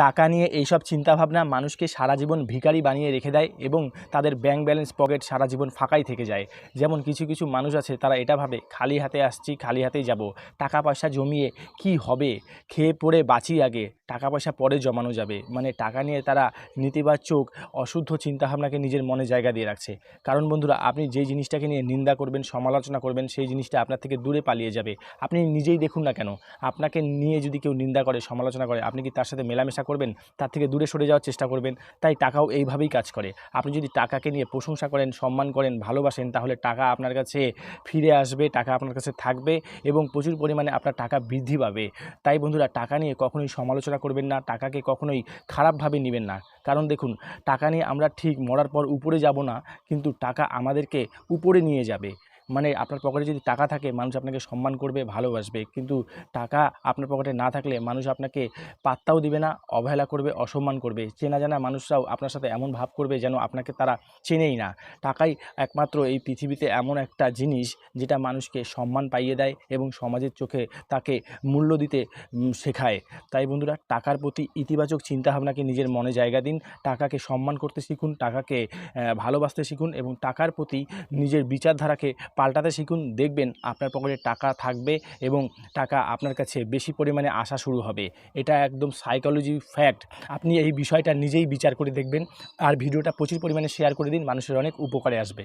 টাকা নিয়ে এইসব চিন্তাভাবনা মানুষকে সারা জীবন ভিখারি বানিয়ে রেখে দেয় এবং তাদের ব্যাংক ব্যালেন্স পকেট সারা জীবন ফাঁকাই থেকে যায়। যেমন কিছু কিছু মানুষ আছে, তারা এটা ভাবে খালি হাতে আসছি খালি হাতেই যাব, টাকা পয়সা জমিয়ে কি হবে, খেয়ে পড়ে বাঁচি আগে, টাকা পয়সা পরে জমানো যাবে। মানে টাকা নিয়ে তারা নেতিবাচক অশুদ্ধ চিন্তাভাবনাকে নিজের মনে জায়গা দিয়ে রাখছে। কারণ বন্ধুরা, আপনি যেই জিনিসটাকে নিয়ে নিন্দা করবেন, সমালোচনা করবেন, সেই জিনিসটা আপনার থেকে দূরে পালিয়ে যাবে। আপনি নিজেই দেখুন না কেন, আপনাকে নিয়ে যদি কেউ নিন্দা করে, সমালোচনা করে, আপনি কি তার সাথে মেলামেশা করবেন? তার থেকে দূরে সরে যাওয়ার চেষ্টা করবেন। তাই টাকাও এইভাবেই কাজ করে। আপনি যদি টাকাকে নিয়ে প্রশংসা করেন, সম্মান করেন, ভালোবাসেন, তাহলে টাকা আপনার কাছে ফিরে আসবে, টাকা আপনার কাছে থাকবে এবং প্রচুর পরিমাণে আপনার টাকা বৃদ্ধি পাবে। তাই বন্ধুরা, টাকা নিয়ে কখনোই সমালোচনা করবেন না, টাকাকে কখনোই খারাপভাবে নেবেন না। কারণ দেখুন, টাকা নিয়ে আমরা ঠিক মরার পর উপরে যাব না, কিন্তু টাকা আমাদেরকে উপরে নিয়ে যাবে। মানে আপনার পকেটে যদি টাকা থাকে, মানুষ আপনাকে সম্মান করবে, ভালোবাসবে। কিন্তু টাকা আপনার পকেটে না থাকলে মানুষ আপনাকে পাত্তাও দিবে না, অবহেলা করবে, অসম্মান করবে। চেনা জানা মানুষরাও আপনার সাথে এমন ভাব করবে যেন আপনাকে তারা চেনেই না। টাকাই একমাত্র এই পৃথিবীতে এমন একটা জিনিস যেটা মানুষকে সম্মান পাইয়ে দেয় এবং সমাজের চোখে তাকে মূল্য দিতে শেখায়। তাই বন্ধুরা, টাকার প্রতি ইতিবাচক চিন্তাভাবনাকে নিজের মনে জায়গা দিন, টাকাকে সম্মান করতে শিখুন, টাকাকে ভালোবাসতে শিখুন এবং টাকার প্রতি নিজের বিচারধারাকে পাল্টাতে শিখুন। দেখবেন আপনার পকেটে টাকা থাকবে এবং টাকা আপনার কাছে বেশি পরিমাণে আসা শুরু হবে। এটা একদম সাইকোলজি ফ্যাক্ট। আপনি এই বিষয়টা নিজেই বিচার করে দেখবেন। আর ভিডিওটা প্রচুর পরিমাণে শেয়ার করে দিন, মানুষের অনেক উপকারে আসবে।